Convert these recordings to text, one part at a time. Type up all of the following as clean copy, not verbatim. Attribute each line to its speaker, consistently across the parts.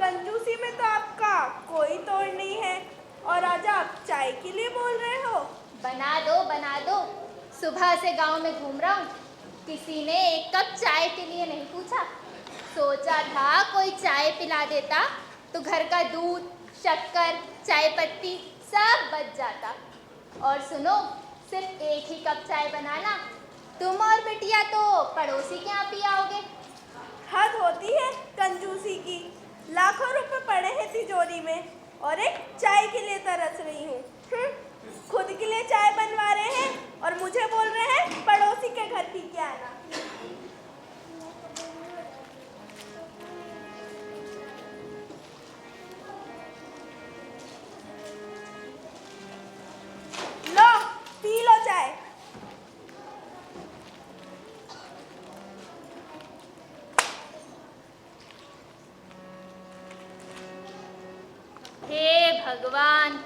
Speaker 1: कंजूसी में तो आपका कोई तोड़ नहीं है, और आज आप चाय के लिए बोल रहे हो।
Speaker 2: बना दो। सुबह से गांव में घूम रहा हूँ, किसी ने एक कप चाय के लिए नहीं पूछा। सोचा था कोई चाय पिला देता तो घर का दूध, शक्कर, चाय पत्ती सब बच जाता। और सुनो, सिर्फ एक ही कप चाय बनाना, तुम और बिटिया तो पड़ोसी के यहाँ पी आओगे।
Speaker 1: हद होती है कंजूसी की। लाखों रुपए पड़े हैं तिजोरी में और एक चाय के लिए तरस रही हूँ। खुद के लिए चाय बनवा रहे हैं और मुझे बोल रहे हैं पड़ोसी के घर पी के आना। लो, पी लो चाय।
Speaker 2: हे भगवान,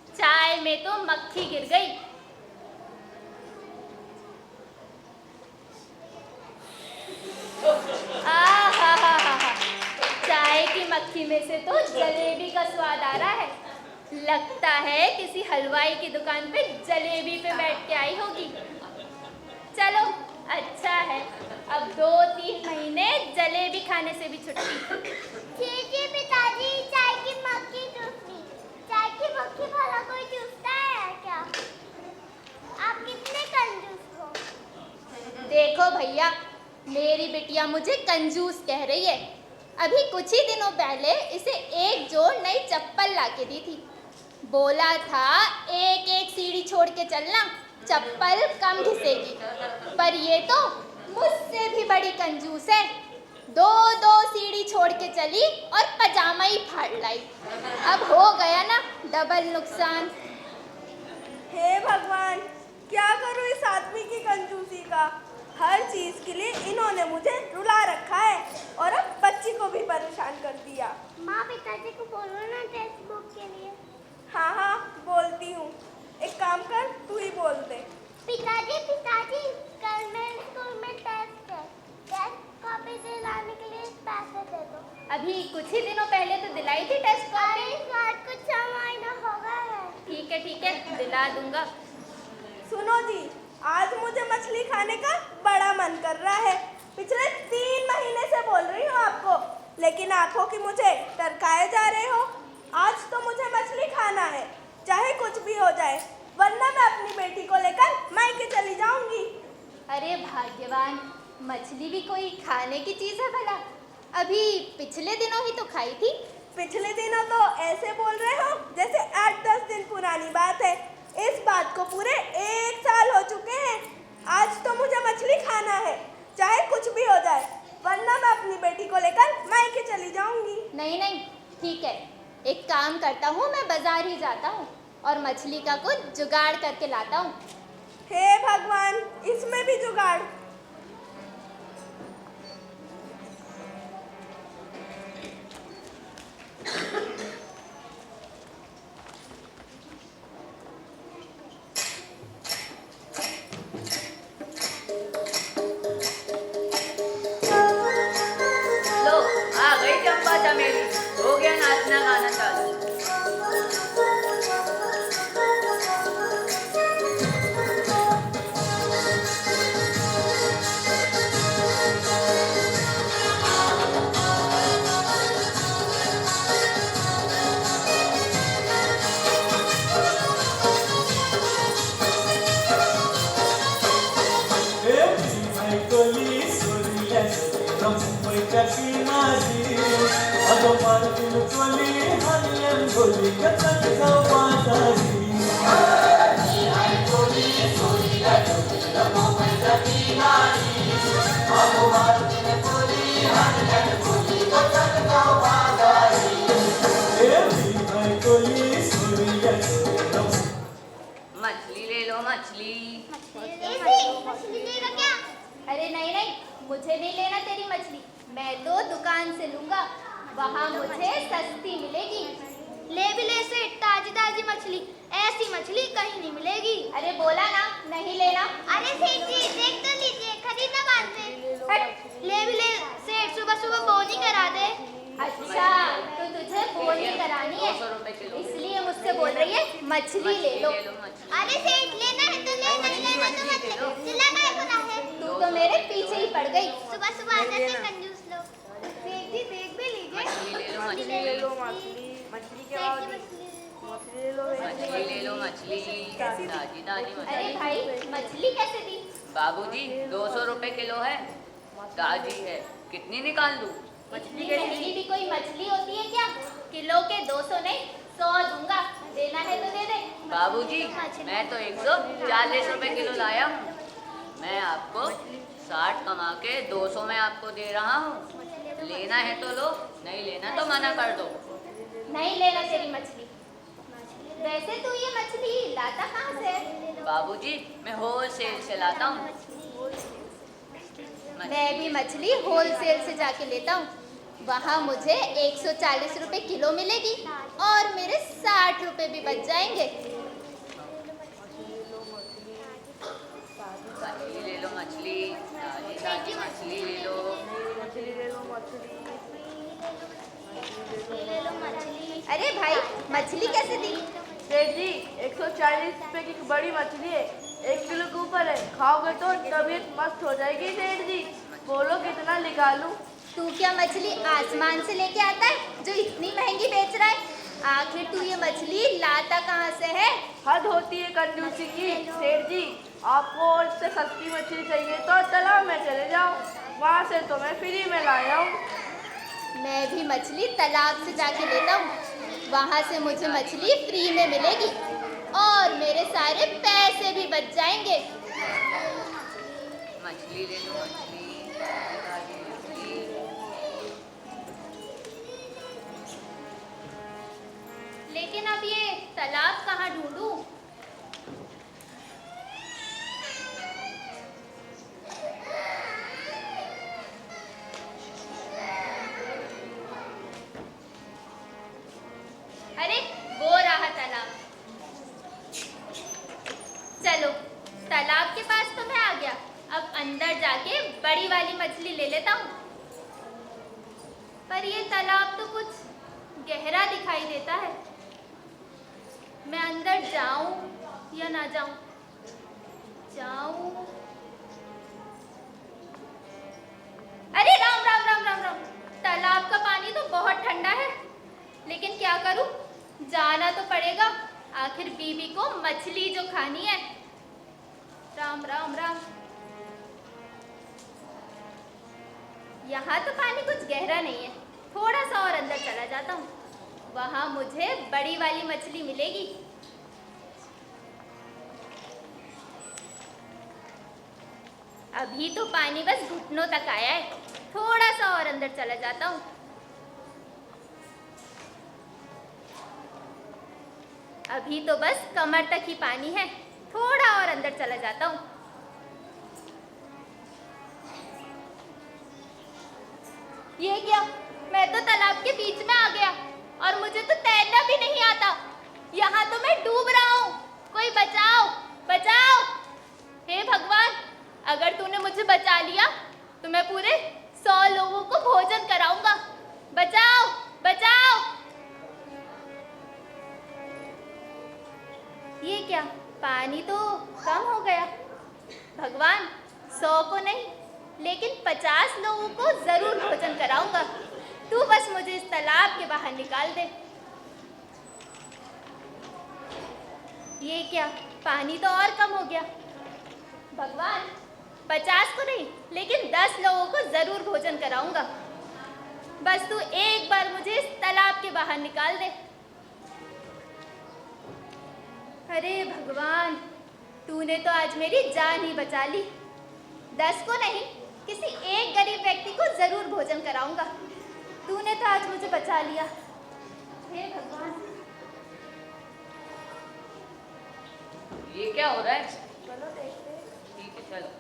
Speaker 2: चाय में तो मक्खी गिर गई। चाय की मक्खी में से तो जलेबी का स्वाद आ रहा है। लगता है किसी हलवाई की दुकान पे जलेबी पे बैठ के आई होगी। चलो अच्छा है, अब 2-3 महीने जलेबी खाने से भी छुट्टी।
Speaker 3: जी पिताजी, चाय की मक्खी चूसनी। चाय की मक्खी भला कोई चूसता है क्या? आप कितने कंजूस हो।
Speaker 2: देखो भैया, मेरी बिटिया मुझे कंजूस कह रही है। अभी कुछ ही दिनों पहले इसे एक जोड़ नई चप्पल ला के दी थी। बोला था एक एक सीढ़ी छोड़ के चलना, चप्पल कम घिसेगी। पर ये तो मुझसे भी बड़ी कंजूस है। 2-2 सीढ़ी छोड़ के चली और पजामा ही फाड़ लाई। अब हो गया ना डबल नुकसान।
Speaker 1: हे भगवान, क्या करूं इस आदमी की कंजूसी का। हर चीज के लिए इन्होंने मुझे रुला रखा है और अब बच्ची को भी परेशान कर दिया।
Speaker 3: माँ, पिताजी को बोलो ना टेक्स्ट बुक के लिए।
Speaker 1: हाँ बोलती हूँ। एक काम कर, तू ही बोल दे।
Speaker 3: पिताजी, कल मेरे स्कूल में टेस्ट है। टेस्ट कॉपी दिलाने के लिए पैसे दे दो।
Speaker 2: अभी कुछ ही दिनों पहले तो दिलाई थी टेस्ट कॉपी।
Speaker 3: इस बार कुछ 6 महीना हो गया है।
Speaker 2: ठीक है, दिला दूंगा।
Speaker 1: सुनो जी, आज मुझे मछली खाने का बड़ा मन कर रहा है। पिछले 3 महीने से बोल रही हूँ आपको, लेकिन आंखों की मुझे टरकाए जा रहे हो। आज तो मुझे मछली खाना है, चाहे कुछ भी हो जाए, वरना मैं अपनी बेटी को लेकर मायके चली जाऊंगी।
Speaker 2: अरे भाग्यवान, मछली भी कोई खाने की चीज है भला? अभी पिछले दिनों ही तो खाई थी।
Speaker 1: पिछले दिनों तो ऐसे बोल रहे हो जैसे 8-10 दिन पुरानी बात है। इस बात को पूरे 1 साल हो चुके हैं। आज तो मुझे मछली खाना है, चाहे कुछ भी हो जाए, वरना मैं अपनी बेटी को लेकर मायके चली जाऊंगी।
Speaker 2: नहीं, ठीक है, एक काम करता हूँ, मैं बाजार ही जाता हूँ और मछली का कुछ जुगाड़ करके लाता हूँ।
Speaker 1: हे भगवान, इसमें भी जुगाड़।
Speaker 4: लो, आ गई चंपा चमेली, हो गया नाचना गाना चालू। मछली ले लो, मछली।
Speaker 3: मछली लेगा क्या?
Speaker 2: अरे नहीं, मुझे नहीं लेना तेरी मछली, मैं तो दुकान से लूंगा, वहाँ मुझे सस्ती मिलेगी।
Speaker 3: ले सेठ, ताजी मछली। ऐसी मछली कहीं नहीं मिलेगी।
Speaker 2: अरे बोला ना नहीं लेना।
Speaker 3: अरे सेठ जी, देख तो लीजिए, खरीदना बाद में।
Speaker 2: हट।
Speaker 3: ले सेठ, सुबह बोनी करा दे।
Speaker 2: अच्छा, तो तुझे बोली करानी है,
Speaker 4: 200 रुपए किलो।
Speaker 2: इसलिए मुझसे बोल रही है मछली ले लो।
Speaker 4: मछली।
Speaker 3: अरे सेठ लेना है तो ले, नहीं लेना तो मत ले। चिल्ला काहे को रहा है?
Speaker 2: तू तो मेरे पीछे ही पड़ गई।
Speaker 3: सुबह सुबह आ जाते कंजूस लोग।
Speaker 1: सेठ जी देख भी लीजिए।
Speaker 4: मछली ले लो,
Speaker 1: मछली ले लो, मछली मछली के
Speaker 3: सेठ
Speaker 1: बाद
Speaker 3: की मछली।
Speaker 1: मछली ले लो,
Speaker 4: मछली ले लो, मछली ताजी ताजी
Speaker 2: अरे
Speaker 4: मछली।
Speaker 2: भाई, मछली कैसे दी?
Speaker 4: बाबूजी 200 रुपए किलो है, ताजी है, कितनी निकाल दूं?
Speaker 2: इतनी महंगी भी कोई मछली होती है क्या? किलो के 200 नहीं 100 दूंगा, देना है तो दे दे।
Speaker 4: बाबूजी मैं तो 140 रुपए किलो लाया हूँ, मैं आपको 60 कमा के 200 में आपको दे रहा हूँ। लेना है तो लो, नहीं लेना तो मना कर दो।
Speaker 2: नहीं लेना तेरी मछली। वैसे तू ये मछली लाता कहाँ से है?
Speaker 4: बाबूजी मैं होलसेल से लाता हूँ।
Speaker 2: मैं भी मछली होलसेल से जाके लेता हूँ, वहाँ मुझे 140 रुपए किलो मिलेगी और मेरे 60 रुपए भी बच जाएंगे।
Speaker 4: मछली ले लो, मछली ताजी ताजी मछली ले लो।
Speaker 1: मछली ले लो, मछली
Speaker 3: ले लो मछली।
Speaker 2: अरे भाई, मछली कैसे दी?
Speaker 1: सेठ जी 140 रुपए की बड़ी मछली है, 1 किलो के ऊपर है, खाओगे तो तबीयत मस्त हो जाएगी। सेठ जी बोलो कितना निकालूं?
Speaker 2: तू क्या मछली आसमान से लेके आता है जो इतनी महंगी बेच रहा है? आखिर तू ये मछली लाता कहाँ से है?
Speaker 1: हद होती है कंजूसी की। सेठ जी आपको इससे सस्ती मछली चाहिए तो तालाब में चले जाओ, वहाँ से तो मैं फ्री में लाया हूँ।
Speaker 2: मैं भी मछली तालाब से जाके लेता हूँ, वहाँ से मुझे मछली फ्री में मिलेगी और मेरे सारे पैसे भी बच जाएंगे।
Speaker 4: मछली ले लो, मछली ताजी मछली।
Speaker 2: लेकिन अब ये तालाब कहाँ ढूंढूं? अरे वो रहा तालाब। चलो, तालाब के पास तो मैं आ गया, अब अंदर जाके बड़ी वाली मछली ले लेता हूँ। पर ये तालाब तो कुछ गहरा दिखाई देता है, मैं अंदर जाऊं या ना जाऊं? जाऊं? अरे राम राम राम राम राम, तालाब का पानी तो बहुत ठंडा है, लेकिन क्या करूं, जाना तो पड़ेगा, आखिर बीबी को मछली जो खानी है। राम राम राम। यहाँ तो पानी कुछ गहरा नहीं है, थोड़ा सा और अंदर चला जाता हूँ, वहाँ मुझे बड़ी वाली मछली मिलेगी। अभी तो पानी बस घुटनों तक आया है, थोड़ा सा और अंदर चला जाता हूँ। अभी तो बस कमर तक ही पानी है, थोड़ा और अंदर चला जाता हूँ। ये क्या, मैं तो तालाब के बीच में आ गया और मुझे तो तैरना भी नहीं आता। यहाँ तो मैं डूब रहा हूँ, कोई बचाओ बचाओ। हे भगवान, अगर तूने मुझे बचा लिया तो मैं पूरे 100 लोगों को भोजन कराऊंगा। बचाओ बचाओ। ये क्या, पानी तो कम हो गया। भगवान, 100 को नहीं लेकिन 50 लोगों को जरूर भोजन कराऊंगा। तू बस मुझे इस तालाब के बाहर निकाल दे। ये क्या, पानी तो और कम हो गया। भगवान, 50 को नहीं लेकिन 10 लोगों को जरूर भोजन कराऊंगा। बस तू एक बार मुझे इस तालाब के बाहर निकाल दे। अरे भगवान, तूने तो आज मेरी जान ही बचा ली। 10 को नहीं, किसी एक गरीब व्यक्ति को जरूर भोजन कराऊंगा। तूने तो आज मुझे बचा लिया। हे भगवान।
Speaker 4: ये क्या हो रहा है?
Speaker 1: चलो देखते हैं।
Speaker 4: ठीक है चलो।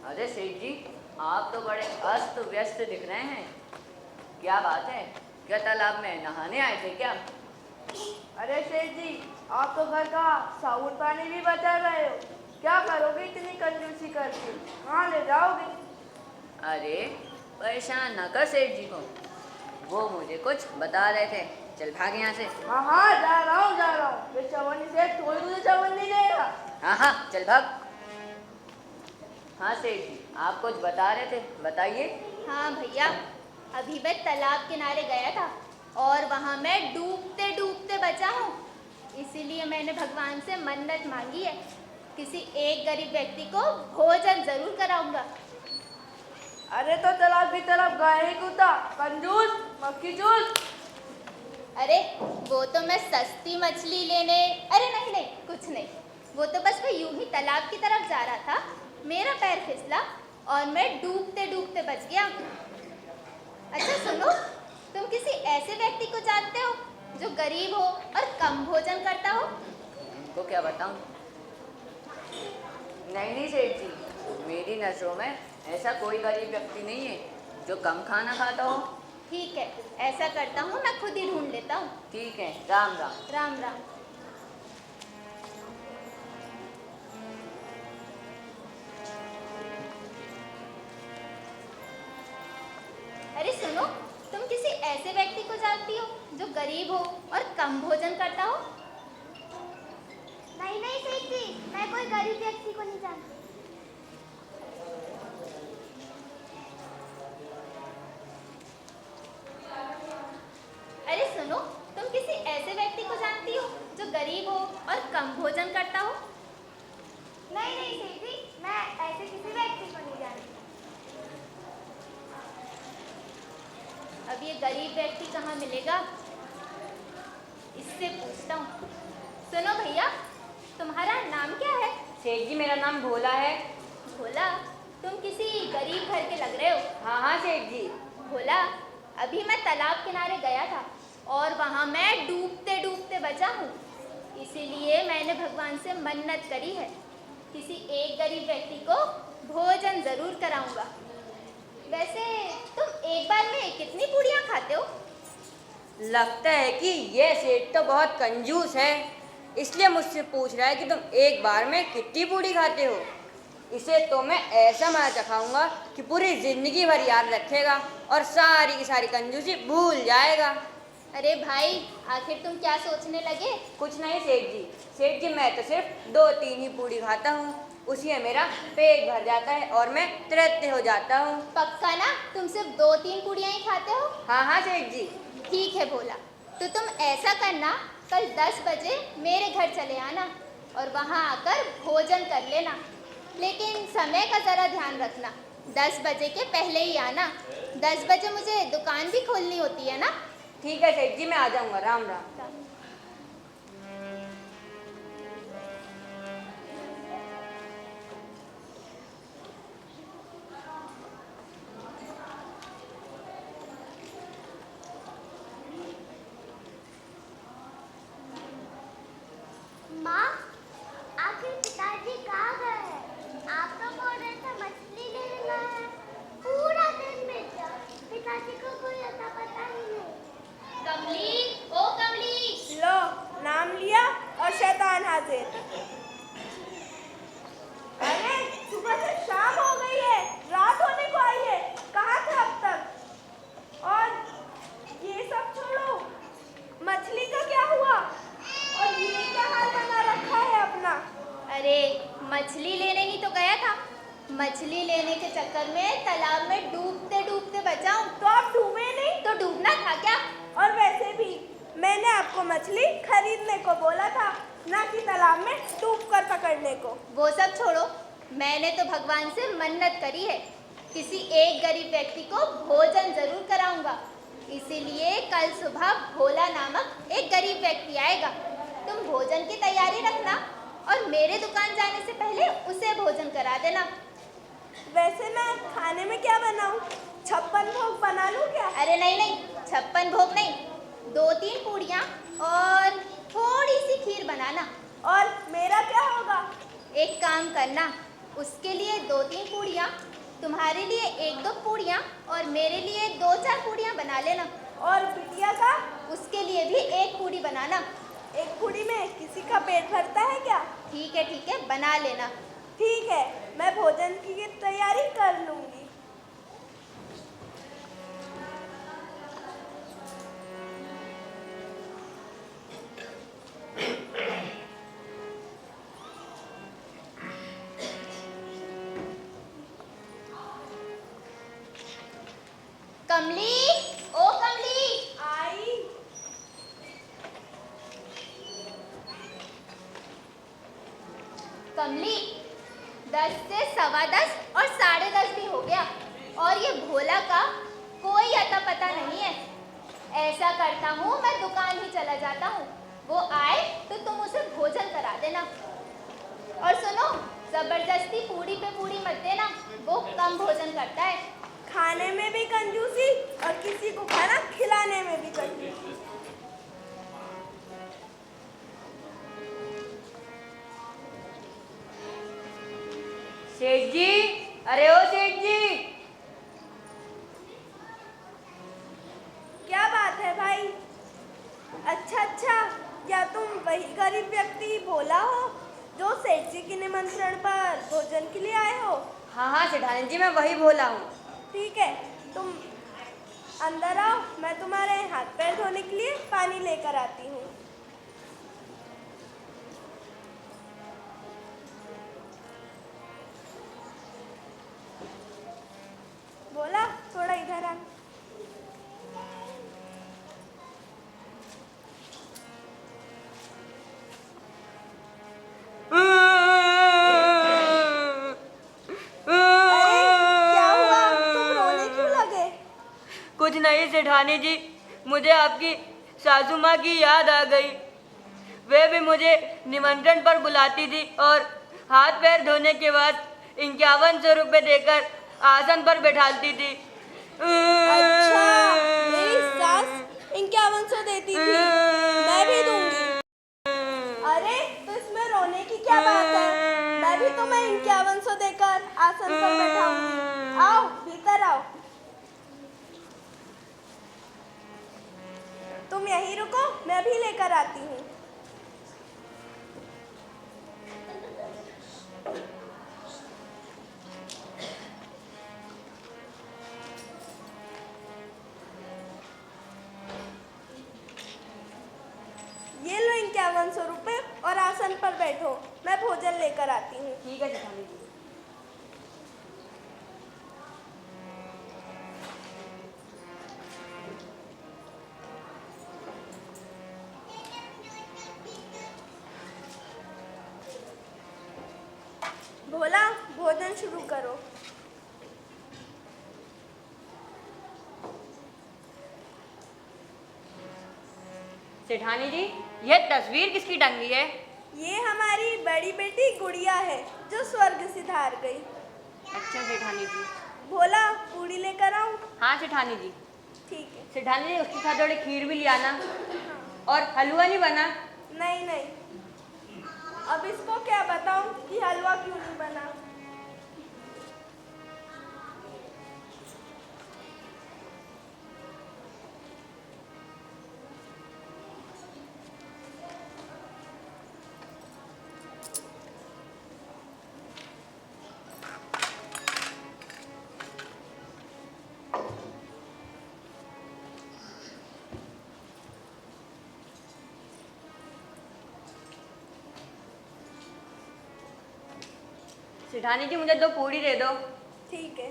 Speaker 4: अरे सेठ जी, आप तो बड़े अस्त व्यस्त दिख रहे हैं, क्या बात है? क्या तालाब में नहाने आए थे क्या?
Speaker 1: अरे सेठ जी, आप तो घर का साबुन पानी भी बचा रहे हो, क्या करोगे इतनी कंजूसी करके? कहाँ ले जाओगे?
Speaker 4: अरे परेशान ना कर सेठ जी को, वो मुझे कुछ बता रहे थे। चल भाग यहाँ से।
Speaker 1: हाँ हाँ जा रहा हूँ। ये चवन्नी से कोई तुझे चवन्नी देगा।
Speaker 4: हाँ हाँ चल भाग। हाँ सेठ जी, आप कुछ बता रहे थे, बताइए।
Speaker 2: हाँ भैया, अभी मैं तालाब किनारे गया था और वहाँ मैं डूबते डूबते बचा हूँ। इसीलिए मैंने भगवान से मन्नत मांगी है, किसी एक गरीब व्यक्ति को भोजन जरूर कराऊंगा।
Speaker 1: अरे तो तालाब की तरफ गए ही कुत्ता, कंजूस, मक्खी चूस।
Speaker 2: अरे वो तो मैं सस्ती मछली लेने, अरे नहीं नहीं कुछ नहीं, वो तो बस मैं यूं ही तालाब की तरफ जा रहा था, मेरा पैर फिसला और मैं डूबते डूबते बच गया। अच्छा सुनो, तुम किसी ऐसे व्यक्ति को जानते हो जो गरीब हो और कम भोजन करता हो?
Speaker 4: उनको क्या बताऊं? नहीं सेठ जी, मेरी नजरों में ऐसा कोई गरीब व्यक्ति नहीं है जो कम खाना खाता हो।
Speaker 2: ठीक है, ऐसा करता हूँ, मैं खुद ही ढूंढ लेता हूँ।
Speaker 4: ठीक है, राम राम।
Speaker 2: राम राम। अरे सुनो, तुम किसी ऐसे व्यक्ति को जानती हो जो गरीब हो और कम भोजन करता हो?
Speaker 3: नहीं नहीं सेठ जी, मैं कोई गरीब व्यक्ति को नहीं जानती।
Speaker 2: अरे सुनो, तुम किसी ऐसे व्यक्ति को जानती हो जो गरीब हो और कम भोजन करता हो?
Speaker 3: नहीं नहीं सेठ जी, मैं ऐसे किसी व्यक्ति को नहीं जानती।
Speaker 2: अब ये गरीब व्यक्ति कहाँ मिलेगा, इससे पूछता हूँ। सुनो भैया, तुम्हारा नाम क्या है?
Speaker 5: सेठ जी मेरा नाम भोला है।
Speaker 2: भोला, तुम किसी गरीब घर के लग रहे हो।
Speaker 5: हाँ हाँ सेठ जी।
Speaker 2: भोला, अभी मैं तालाब किनारे गया था और वहाँ मैं डूबते डूबते बचा हूँ। इसीलिए मैंने भगवान से मन्नत करी है, किसी एक गरीब व्यक्ति को भोजन जरूर कराऊंगा। वैसे तुम एक बार में कितनी पूड़ियाँ खाते हो?
Speaker 5: लगता है कि ये सेठ तो बहुत कंजूस है, इसलिए मुझसे पूछ रहा है कि तुम एक बार में कितनी पूड़ी खाते हो। इसे तो मैं ऐसा मजा चखाऊंगा कि पूरी जिंदगी भर याद रखेगा और सारी की सारी कंजूसी भूल जाएगा।
Speaker 2: अरे भाई, आखिर तुम क्या सोचने लगे?
Speaker 5: कुछ नहीं सेठ जी। सेठ जी मैं तो सिर्फ 2-3 ही पूड़ी खाता हूँ, उसी में मेरा पेट भर जाता है और मैं तृप्त हो जाता हूँ।
Speaker 2: पक्का ना, तुम सिर्फ 2-3 पूड़ियाँ ही खाते हो?
Speaker 5: हाँ हाँ सेठ जी।
Speaker 2: ठीक है भोला, तो तुम ऐसा करना, कल 10 बजे मेरे घर चले आना और वहाँ आकर भोजन कर लेना। लेकिन समय का ज़रा ध्यान रखना, 10 बजे के पहले ही आना। 10 बजे मुझे दुकान भी खोलनी होती है ना।
Speaker 5: ठीक है सेठ जी, मैं आ जाऊँगा। राम राम।
Speaker 3: माँ, आखिर पिताजी कहाँ गए हैं? आप तो बोल रहे थे मछली लेने गए हैं। पूरा दिन बीत गया, पिताजी को कोई अता पता ही नहीं।
Speaker 2: कमली, ओ कमली।
Speaker 1: लो, नाम लिया और शैतान हाजिर। अरे सुबह से शाम हो गई है, रात होने को आई है, कहाँ थे अब तक? और ये सब छोड़ो, मछली का क्या हुआ? और ये क्या हाल बना रखा है अपना?
Speaker 2: अरे मछली लेने ही तो गया था, मछली लेने के चक्कर में तालाब में डूबते डूबते बचा हूँ।
Speaker 1: तो आप डूबे नहीं?
Speaker 2: तो डूबना था क्या?
Speaker 1: और वैसे भी मैंने आपको मछली खरीदने को बोला था, ना कि तालाब में डूब कर पकड़ने को।
Speaker 2: वो सब छोड़ो, मैंने तो भगवान से मन्नत करी है, किसी एक गरीब व्यक्ति को भोजन जरूर कराऊंगा। इसीलिए कल सुबह भोला नामक एक गरीब व्यक्ति आएगा। तुम भोजन की तैयारी रखना और मेरे दुकान जाने से पहले उसे भोजन करा देना।
Speaker 1: वैसे मैं खाने में क्या बनाऊं? 56 भोग बना लूं क्या?
Speaker 2: अरे नहीं नहीं, 56 भोग नहीं, 2-3 पूड़ियाँ और थोड़ी सी खीर बनाना।
Speaker 1: और मेरा क्या होगा?
Speaker 2: एक काम करना, उसके लिए 2-3 पूड़ियाँ, तुम्हारे लिए 1-2 पूड़ियाँ और मेरे लिए 2-4 पूड़ियाँ बना लेना।
Speaker 1: और बिटिया का?
Speaker 2: उसके लिए भी 1 पूड़ी बनाना।
Speaker 1: एक पूड़ी में किसी का पेट भरता है क्या?
Speaker 2: ठीक है, बना लेना।
Speaker 1: ठीक है, मैं भोजन की तैयारी कर लूंगी।
Speaker 2: कमली, ओ कमली।
Speaker 1: आई।
Speaker 2: कमली, 10 से 10:15 और 10:30 भी हो गया और ये भोला का कोई अता पता नहीं है। ऐसा करता हूँ, मैं दुकान ही चला जाता हूँ, वो आए तो तुम उसे भोजन करा देना। और सुनो, जबरदस्ती पूड़ी पे पूड़ी मत देना, वो कम भोजन करता है।
Speaker 1: खाने में भी कंजूसी और किसी को खाना खिलाने में भी कंजूसी।
Speaker 5: सेठ जी, अरे ओ सेठ जी।
Speaker 1: क्या बात है भाई? अच्छा, क्या तुम वही गरीब व्यक्ति भोला हो जो सेठ जी के निमंत्रण पर भोजन के लिए आए हो?
Speaker 5: हाँ सेठानी जी, मैं वही भोला हूँ।
Speaker 1: ठीक है, तुम अंदर आओ, मैं तुम्हारे हाथ पैर धोने के लिए पानी लेकर आती हूँ। बोला, थोड़ा इधर आ।
Speaker 5: कुछ नहीं सेठानी जी, मुझे आपकी सासू माँ की याद आ गई। वे भी मुझे निमंत्रण पर बुलाती थी और हाथ पैर धोने के बाद 5100 रुपये देकर आसन पर बैठाती थी।
Speaker 1: अच्छा, मेरी सास 5100 देती थी, मैं भी दूंगी। अरे, तो इसमें रोने की क्या बात है? मैं भी तुम्हें 5100 देकर आसन पर बैठाऊंगी। आओ, भीतर आओ। तुम यहीं रुको, मैं भी लेकर आती हूँ। ये लो 5100 रुपये और आसन पर बैठो, मैं भोजन लेकर आती हूँ।
Speaker 5: ठीक है सेठानी जी।
Speaker 1: भोला, भोजन शुरू करो।
Speaker 5: सेठानी जी, यह तस्वीर किसकी टंगी है?
Speaker 1: ये हमारी बड़ी बेटी गुड़िया है जो स्वर्ग सिधार गई।
Speaker 5: अच्छा सेठानी जी।
Speaker 1: भोला, पूड़ी लेकर आऊं?
Speaker 5: हाँ सेठानी जी।
Speaker 1: ठीक है।
Speaker 5: सेठानी जी, उसके साथ थोड़ी खीर भी ले आना। और हलवा नहीं बना?
Speaker 1: नहीं, अब इसको क्या बताऊं कि हलवा क्यों नहीं बना।
Speaker 5: सेठानी जी, मुझे 2 पूड़ी दे दो।
Speaker 1: ठीक है।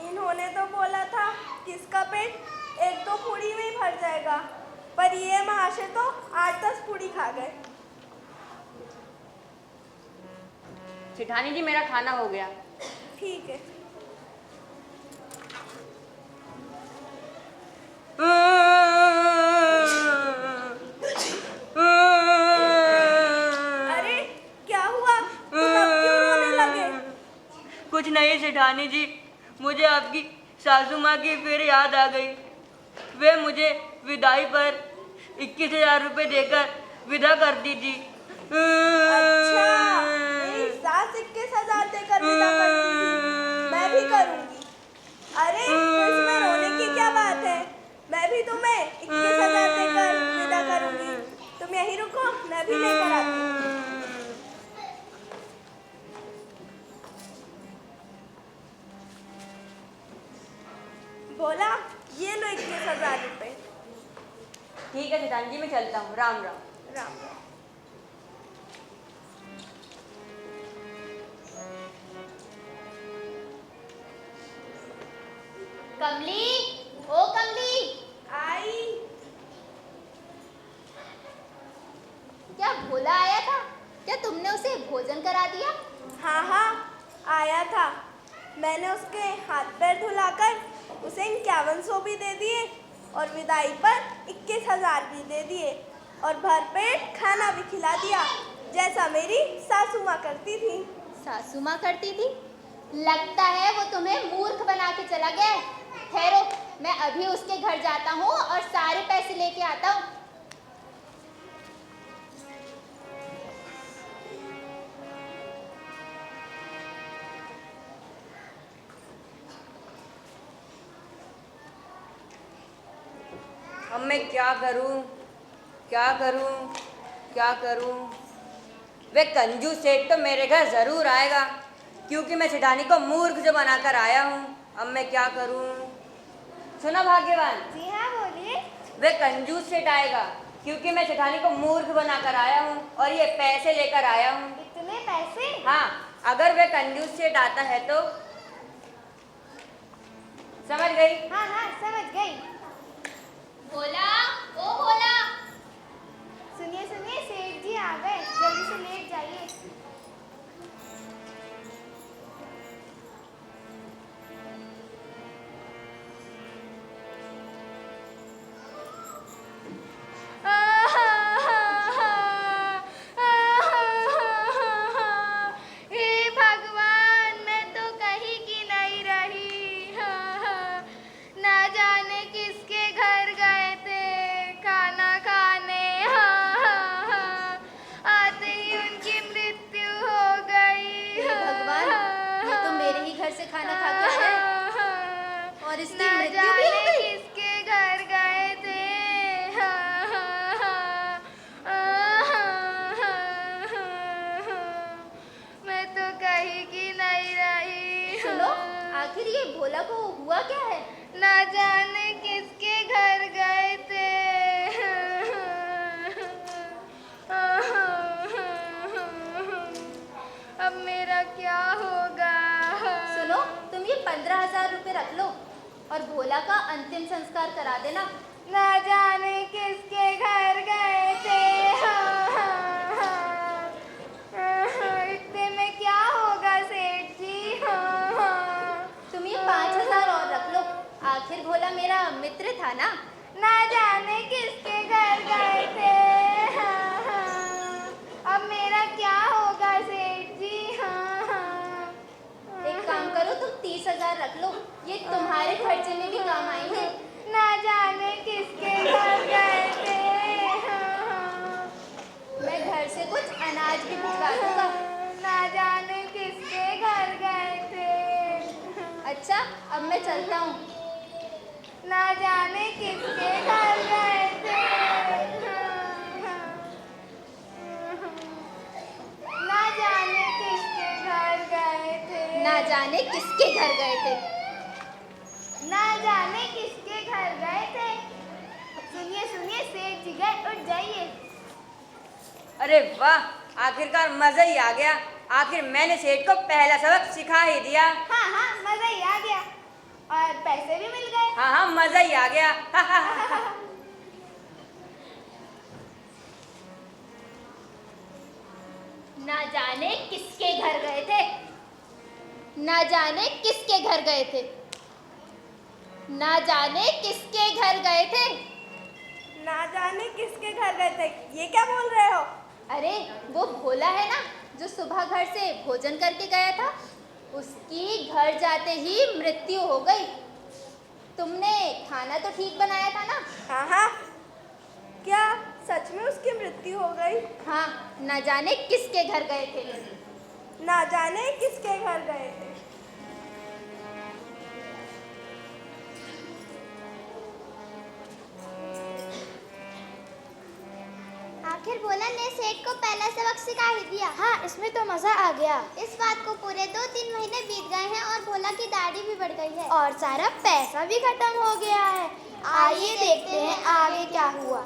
Speaker 1: इन्होंने तो बोला था कि इसका पेट 1-2 पूड़ी में ही भर जाएगा, पर ये महाशय तो 8-10 पूड़ी खा गए।
Speaker 5: सेठानी जी, मेरा खाना हो गया।
Speaker 1: ठीक है। अरे, क्या हुआ? तुम अब क्यों रोने लगे?
Speaker 5: कुछ नहीं सेठानी जी, मुझे आपकी सासू माँ की फिर याद आ गई। वे मुझे विदाई पर 21,000 रुपये देकर विदा करती थी।
Speaker 1: अच्छा, मेरी सास 21,000 देकर विदा करती थी, मैं भी करूंगी। अरे, तो इसमें रोने की क्या बात है? मैं भी तुम्हें 21,000 देकर विदा करूंगी। तुम यहीं रुको, मैं भी लेकर आती हूँ।
Speaker 5: ठीक है सेठानी जी, मैं चलता हूँ। राम राम।
Speaker 1: राम राम।
Speaker 2: कमली, ओ कमली,
Speaker 1: आई।
Speaker 2: क्या भोला आया था? क्या तुमने उसे भोजन करा दिया?
Speaker 1: हाँ हाँ, आया था। मैंने उसके हाथ पैर धुलाकर उसे 5100 भी दे दिए और विदाई पर 21,000 भी दे दिए और भरपेट खाना भी खिला दिया, जैसा मेरी सासू माँ करती थी।
Speaker 2: सासू माँ करती थी? लगता है वो तुम्हें मूर्ख बना के चला गया है। ठहरो, मैं अभी उसके घर जाता हूँ और सारे पैसे लेके आता हूँ।
Speaker 5: अब मैं क्या करूं, क्या करूं, क्या करूं? वे कंजूस सेठ तो मेरे घर ज़रूर आएगा, क्योंकि मैं सेठानी को मूर्ख जो बनाकर आया हूं। अब मैं क्या करूं? सुनो भाग्यवान।
Speaker 3: जी हाँ, बोलिए।
Speaker 5: वे कंजूस सेठ आएगा, क्योंकि मैं सेठानी को मूर्ख बनाकर आया हूं और ये पैसे लेकर आया हूं।
Speaker 3: इतने पैसे?
Speaker 5: हाँ, अगर वे कंजूस सेठ आता है तो। समझ गई?
Speaker 3: हाँ हाँ, समझ गई।
Speaker 2: भोला, ओ भोला।
Speaker 3: सुनिए सुनिए, सेठ जी आ गए, जल्दी से लेट जाइए।
Speaker 1: हे भगवान, मैं तो कहीं की नहीं रही। ना जाने किसके घर गए थे खाना खाने। आते ही उनकी मृत्यु हो गई।
Speaker 2: हे भगवान, ये तो मेरे ही घर से खाना खा के आया है और इसकी
Speaker 1: ना
Speaker 2: मृत्यु भी हो
Speaker 1: जाने
Speaker 2: गई।
Speaker 1: किसके घर गए थे। मैं तो कहीं की नहीं रही।
Speaker 2: सुनो, आखिर ये भोला को हुआ क्या है?
Speaker 1: ना जाने किसके घर गए थे। अब मेरा क्या होगा?
Speaker 2: सुनो, तुम ये 15,000 रुपए रख लो और भोला का अंतिम संस्कार करा देना।
Speaker 1: ना जाने किसके घर गए थे। इतने में क्या होगा सेठ जी?
Speaker 2: तुम ये 5,000 और रख लो, आखिर भोला मेरा मित्र था ना।
Speaker 1: ना जाने किसके घर गए थे। अब मेरा क्या होगा सेठ जी?
Speaker 2: एक काम करो, तुम 30,000 रख लो, ये तुम्हारे खर्चे में भी काम आएंगे।
Speaker 1: ना जाने किसके घर गए थे।
Speaker 2: मैं घर से कुछ अनाज भी भिजवा दूंगा।
Speaker 1: ना जाने किसके घर गए थे।
Speaker 2: अच्छा, अब मैं चलता हूँ।
Speaker 1: ना जाने किसके घर गए थे। ना जाने किसके घर गए थे।
Speaker 2: ना जाने किसके घर गए थे।
Speaker 1: ना जाने किसके घर गए थे। सुनिए सुनिए, सेठ जी गए, उठ जाइए।
Speaker 5: अरे वाह, आखिरकार मजा ही आ गया। आखिर मैंने सेठ को पहला सबक सिखा ही दिया।
Speaker 1: हाँ हाँ, मजा ही आ गया और पैसे भी मिल गए।
Speaker 5: हाँ हाँ, मजा ही आ गया।
Speaker 2: ना जाने किसके घर गए थे। ना जाने किसके घर गए थे। ना जाने किसके घर गए थे।
Speaker 1: ना जाने किसके घर गए थे, ये क्या बोल रहे हो?
Speaker 2: अरे वो भोला है ना, जो सुबह घर से भोजन करके गया था, उसकी घर जाते ही मृत्यु हो गई। तुमने खाना तो ठीक बनाया था ना?
Speaker 1: हाँ हाँ, क्या सच में उसकी मृत्यु हो गई?
Speaker 2: हाँ, ना जाने किसके घर गए थे।
Speaker 1: ना जाने किसके घर गए थे।
Speaker 3: आखिर भोला ने सेठ को पहला सबक सिखा ही दिया। हाँ, इसमें तो मजा आ गया। इस बात को पूरे 2-3 महीने बीत गए हैं और भोला की दाढ़ी भी बढ़ गई है और सारा पैसा भी खत्म हो गया है। आइए देखते हैं आगे क्या हुआ।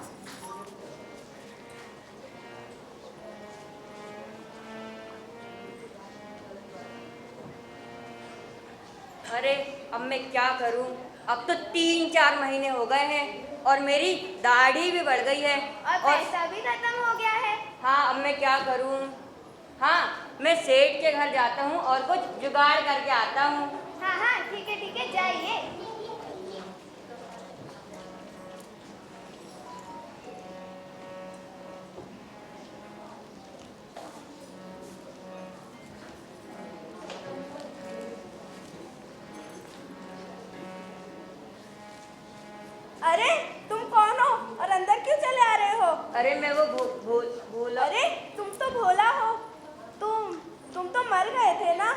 Speaker 5: अरे अब मैं क्या करूं? अब तो 3-4 महीने हो गए हैं और मेरी दाढ़ी भी बढ़ गई है
Speaker 1: और पैसा भी खत्म हो गया है।
Speaker 5: हाँ, अब मैं क्या करूं? हाँ, मैं सेठ के घर जाता हूँ और कुछ जुगाड़ करके आता हूँ।
Speaker 3: हाँ हाँ ठीक है जाइए।
Speaker 1: अरे तुम कौन हो और अंदर क्यों चले आ रहे हो?
Speaker 5: अरे मैं वो भोला।
Speaker 1: अरे तुम तो भोला हो। तुम तो मर गए थे ना?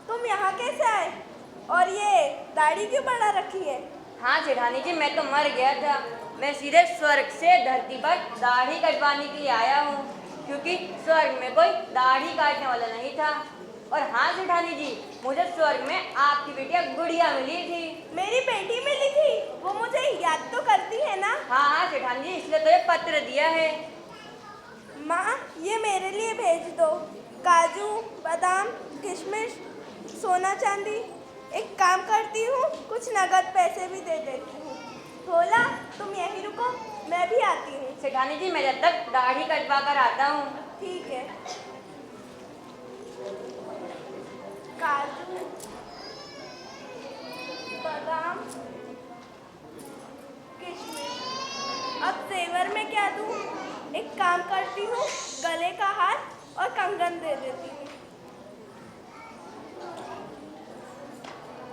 Speaker 1: तुम यहाँ कैसे आए? और ये दाढ़ी क्यों बढ़ा रखी है?
Speaker 5: हाँ जेठानी जी, मैं तो मर गया था। मैं सीधे स्वर्ग से धरती पर दाढ़ी कटवाने के लिए आया हूँ, क्योंकि स्वर्ग में कोई दाढ़ी काटने वाला नहीं था। और हाँ जेठानी जी, मुझे स्वर्ग में आपकी बेटिया गुड़िया मिली थी।
Speaker 1: मेरी बेटी मिली थी? वो मुझे याद तो करती है ना?
Speaker 5: हाँ हाँ जेठानी जी, इसलिए तो ये पत्र दिया है।
Speaker 1: माँ, ये मेरे लिए भेज दो। काजू, बादाम, किशमिश, सोना चांदी। एक काम करती हूँ, कुछ नगद पैसे भी दे देती हूँ। भोला, तुम यहीं रुको, मैं भी आती हूँ।
Speaker 5: जेठानी जी, मैं जब तक दाढ़ी कटवा कर आता हूँ।
Speaker 1: ठीक है। काजू, बादाम, किशमिश। अब जेवर में क्या दूँ? एक काम करती हूँ, गले का हार और कंगन दे देती हूँ।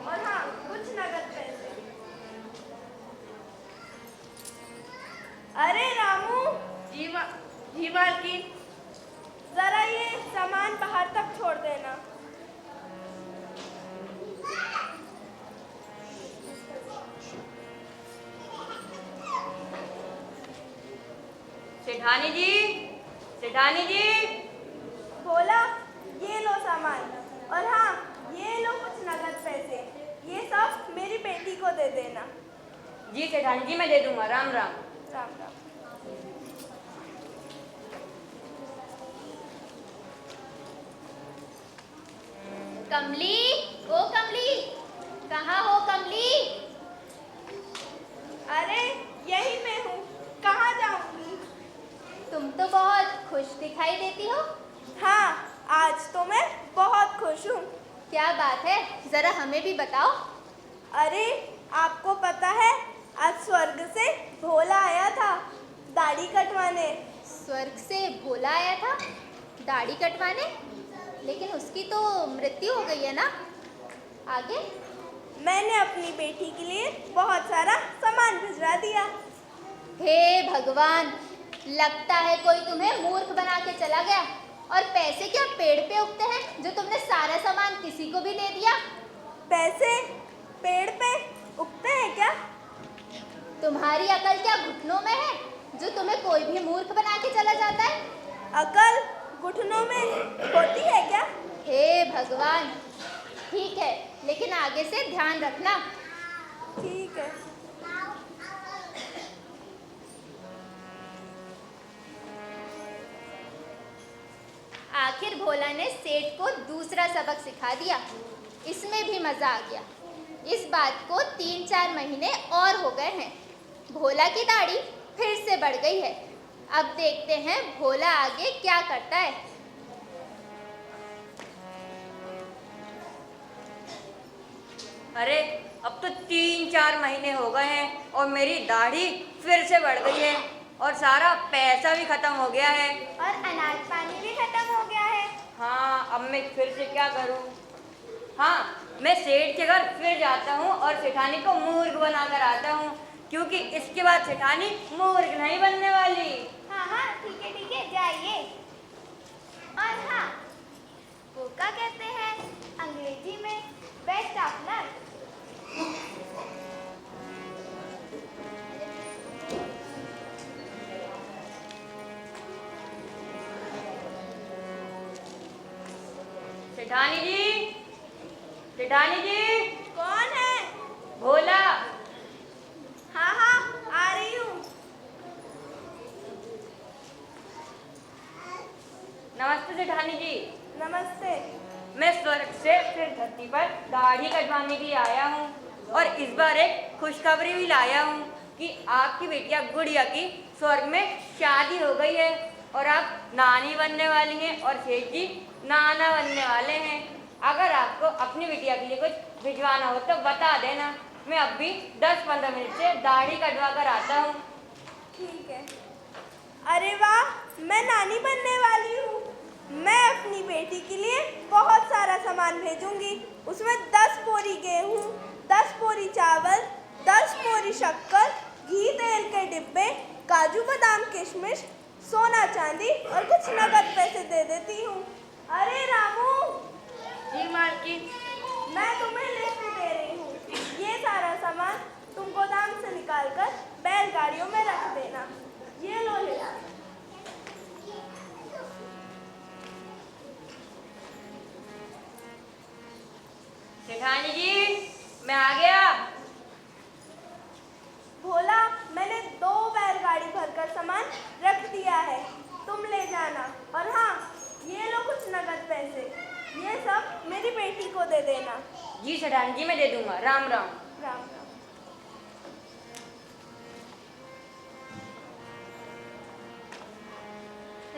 Speaker 1: और हाँ, कुछ नगद पैसे। अरे रामू। जी मालकिन। जरा ये सामान बाहर तक छोड़ देना।
Speaker 5: सेठानी जी, सेठानी जी।
Speaker 1: भोला, ये लो सामान। और हाँ, ये लो कुछ नगद पैसे। ये सब मेरी बेटी को दे देना।
Speaker 5: जी सेठानी जी, मैं दे दूंगा। राम राम।
Speaker 1: राम राम।
Speaker 2: कमली, ओ कमली, कहाँ हो कमली?
Speaker 1: अरे यही मैं हूँ, कहाँ जाऊँगी?
Speaker 2: तुम तो बहुत खुश दिखाई देती हो।
Speaker 1: हाँ, आज तो मैं बहुत खुश हूँ।
Speaker 2: क्या बात है, जरा हमें भी बताओ।
Speaker 1: अरे आपको पता है, आज स्वर्ग से भोला आया था दाढ़ी कटवाने।
Speaker 2: स्वर्ग से भोला आया था दाढ़ी कटवाने? लेकिन उसकी तो मृत्यु हो गई है ना। आगे?
Speaker 1: मैंने अपनी बेटी के लिए बहुत सारा सामान भिजवा दिया।
Speaker 2: हे भगवान, लगता है कोई तुम्हें मूर्ख बना के चला गया। और पैसे क्या पेड़ पे उगते हैं जो तुमने सारा सामान किसी को भी दे दिया?
Speaker 1: पैसे पेड़ पे उगते हैं क्या?
Speaker 2: तुम्हारी अकल क्या घुटनों में है जो तुम्हें कोई भी मूर्ख बना के चला जाता है?
Speaker 1: अकल घुटनों में होती है क्या?
Speaker 2: हे भगवान, ठीक है, लेकिन आगे से ध्यान रखना।
Speaker 1: ठीक है।
Speaker 2: आखिर भोला ने सेठ को दूसरा सबक सिखा दिया। इसमें भी मजा आ गया। इस बात को 3-4 महीने और हो गए हैं। भोला की दाढ़ी फिर से बढ़ गई है। अब देखते हैं भोला आगे क्या करता है।
Speaker 5: अरे अब तो 3-4 महीने हो गए हैं और मेरी दाढ़ी फिर से बढ़ गई है और सारा पैसा भी खत्म हो गया है।
Speaker 3: और अनाज पानी भी खत्म हो गया है।
Speaker 5: हाँ, अब मैं फिर से क्या करूं? हाँ, मैं सेठ के घर फिर जाता हूँ और सेठानी को मूर्ख बनाकर आता हूँ, क्योंकि इसके बाद सेठानी मूर्ख नहीं बनने वाली।
Speaker 3: हाँ हाँ ठीक है जाइए। और हाँ, वो क्या कहते हैं अंग्रेजी में बेस्ट ऑफ लक।
Speaker 5: सेठानी जी, सेठानी जी।
Speaker 1: कौन है?
Speaker 5: भोला।
Speaker 1: हाँ हाँ, आ रही हूँ।
Speaker 5: नमस्ते सेठानी जी।
Speaker 1: नमस्ते।
Speaker 5: मैं स्वर्ग से फिर धरती पर दाढ़ी कटवाने के लिए आया हूँ और इस बार एक खुशखबरी भी लाया हूँ कि आपकी बेटिया गुड़िया की स्वर्ग में शादी हो गई है और आप नानी बनने वाली हैं और सेठ जी नाना बनने वाले हैं। अगर आपको अपनी बिटिया के लिए कुछ भिजवाना हो तो बता देना, मैं अब भी 10-15 मिनट से दाढ़ी कटवा कर आता हूँ।
Speaker 1: ठीक है। अरे वाह, मैं नानी बनने वाली हूँ। मैं अपनी बेटी के लिए बहुत सारा सामान भेजूंगी। उसमें 10 बोरी गेहूँ, 10 बोरी चावल, 10 बोरी शक्कर, घी तेल के डिब्बे, काजू बादाम किशमिश, सोना चांदी और कुछ नगद पैसे दे देती हूँ। अरे रामू।
Speaker 5: जी मालकिन।
Speaker 1: मैं तुम्हें लिस्ट दे रही हूँ। ये सारा सामान तुम गोदाम से निकालकर बैलगाड़ियों में रख देना। ये लो ले।
Speaker 5: सेठानी जी, मैं आ गया।
Speaker 1: भोला, मैंने 2 बैलगाड़ी भरकर सामान रख दिया है, तुम ले जाना। और हाँ, ये लो कुछ नगद पैसे, ये सब मेरी बेटी को दे देना।
Speaker 5: जी सेठानी जी, मैं दे दूंगा। राम राम।
Speaker 1: राम राम।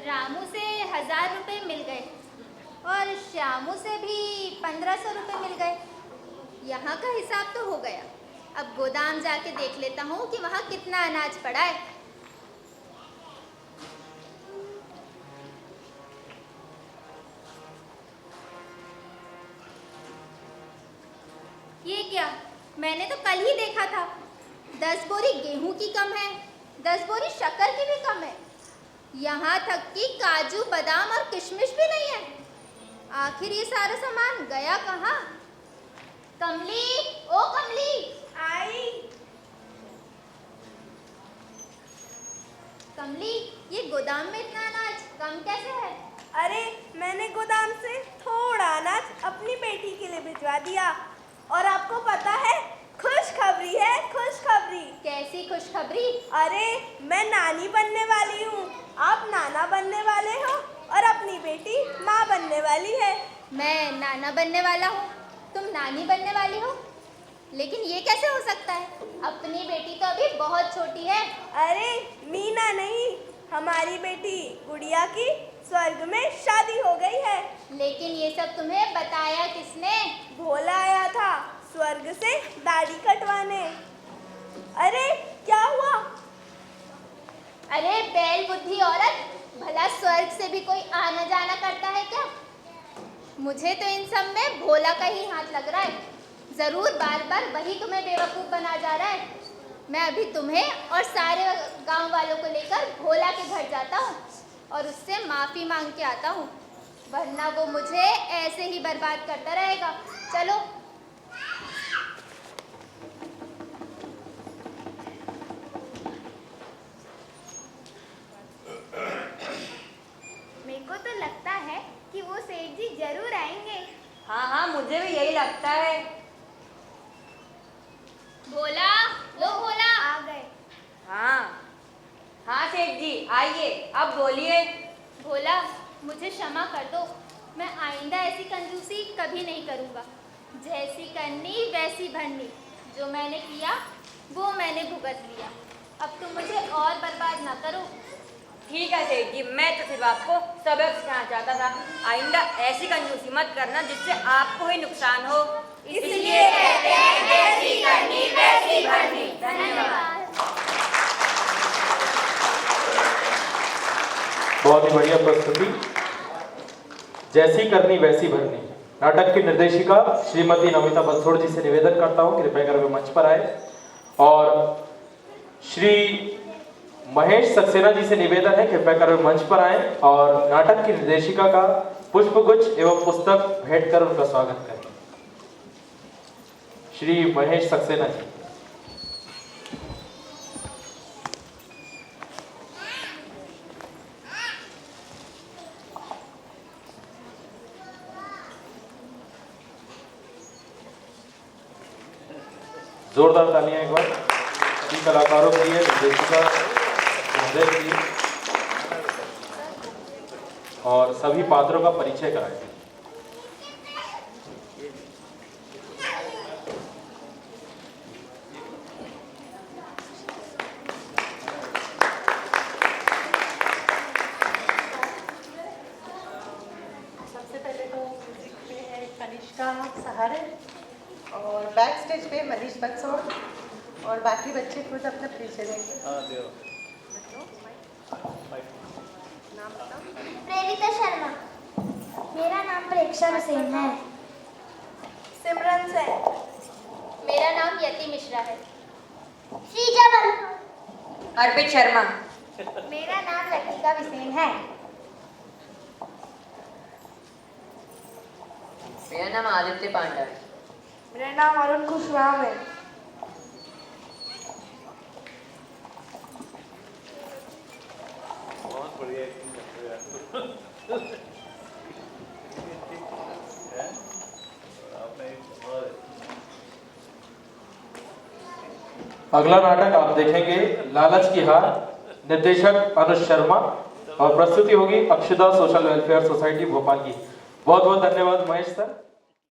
Speaker 2: रामू से 1000 रुपये मिल गए और श्यामू से भी 1500 रुपये मिल गए। यहाँ का हिसाब तो हो गया। अब गोदाम जाके देख लेता हूँ कि वहाँ कितना अनाज पड़ा है। ये क्या, मैंने तो कल ही देखा था 10 बोरी गेहूं की कम है, 10 बोरी शक्कर की भी कम है, यहाँ तक कि काजू बादाम और किशमिश भी नहीं है। आखिर ये सारा सामान गया कहाँ? कमली, ओ कमली।
Speaker 1: आई।
Speaker 2: कमली, ये गोदाम में इतना अनाज कम कैसे है?
Speaker 1: अरे, मैंने गोदाम से थोड़ा अनाज अपनी बेटी के लिए भिजवा दिया। और आपको पता है, खुशखबरी है, खुशखबरी।
Speaker 2: कैसी खुशखबरी?
Speaker 1: अरे, मैं नानी बनने वाली हूँ, आप नाना बनने वाले हो और अपनी बेटी माँ बनने वाली है।
Speaker 2: मैं नाना बनने वाला हूँ, तुम नानी बनने वाली हो? लेकिन ये कैसे हो सकता है? अपनी बेटी तो अभी बहुत छोटी है।
Speaker 1: अरे मीना नहीं, हमारी बेटी गुड़िया की स्वर्ग में शादी हो गई है।
Speaker 2: लेकिन ये सब तुम्हें बताया किसने?
Speaker 1: भोला आया था स्वर्ग से दाढ़ी कटवाने। अरे क्या हुआ?
Speaker 2: अरे बैल बुद्धि औरत, भला स्वर्ग से भी कोई आना जाना करता है क्या? मुझे तो इन सब में भोला का ही हाथ लग रहा है। जरूर बार बार वही तुम्हें बेवकूफ़ बना जा रहा है। मैं अभी तुम्हें और सारे गांव वालों को लेकर भोला के घर जाता हूँ और उससे माफ़ी मांग के आता हूँ, वरना वो मुझे ऐसे ही बर्बाद करता रहेगा। चलो।
Speaker 3: मेरे को तो लगता है कि वो सेठ जी जरूर आएंगे।
Speaker 5: हाँ हाँ, मुझे भी यही लगता है।
Speaker 2: भोला, लो भोला।
Speaker 3: आ गए।
Speaker 5: हाँ हाँ सेठ जी, आइए, अब बोलिए।
Speaker 2: भोला, मुझे क्षमा कर दो, मैं आइंदा ऐसी कंजूसी कभी नहीं करूँगा। जैसी करनी वैसी भरनी, जो मैंने किया वो मैंने भुगत लिया। अब तुम मुझे और बर्बाद ना करो।
Speaker 5: ठीक है सेठ जी, मैं तो सिर्फ आपको सबक सिखाना चाहता था। आइंदा ऐसी कंजूसी मत करना जिससे आपको ही नुकसान हो।
Speaker 1: इसलिए कहते हैं, जैसी करनी वैसी भरनी।
Speaker 5: धन्यवाद।
Speaker 6: बहुत ही बढ़िया प्रस्तुति। जैसी करनी वैसी भरनी। नाटक की निर्देशिका श्रीमती नमिता बंसोड़ जी से निवेदन करता हूँ, कृपया कर वे मंच पर आए। और श्री महेश सक्सेना जी से निवेदन है, कृपया कर वे मंच पर आए और नाटक की निर्देशिका का पुष्पगुच्छ एवं पुस्तक भेंट कर उनका स्वागत करें। श्री महेश सक्सेना जी। जोरदार तालियां एक बार सभी कलाकारों के लिए, निर्देशिका महोदय जी और सभी पात्रों का परिचय कराएं।
Speaker 7: कनिष्का सहारे और बैक स्टेज पे मनीष बंसोड़ और बाकी बच्चे खुद अपना परिचय देंगे।
Speaker 3: प्रेरिता शर्मा। मेरा नाम प्रेक्षा हुसैन है।
Speaker 1: सिमरन सेन।
Speaker 2: मेरा नाम यति मिश्रा है।
Speaker 3: श्रीजा बंसोड़।
Speaker 5: अर्पित शर्मा।
Speaker 3: मेरा नाम लतिका बिसेन है।
Speaker 4: मेरा नाम आदित्य पांडा है।
Speaker 1: मेरा नाम अरुण खुशराम है।
Speaker 8: बहुत बढ़िया एक्टिंग कर रहे हैं आपने
Speaker 6: अगला नाटक आप देखेंगे लालच की हार, निर्देशक अनुज शर्मा, और प्रस्तुति होगी अक्षुदा सोशल वेलफेयर सोसाइटी भोपाल की। बहुत बहुत धन्यवाद महेश सर।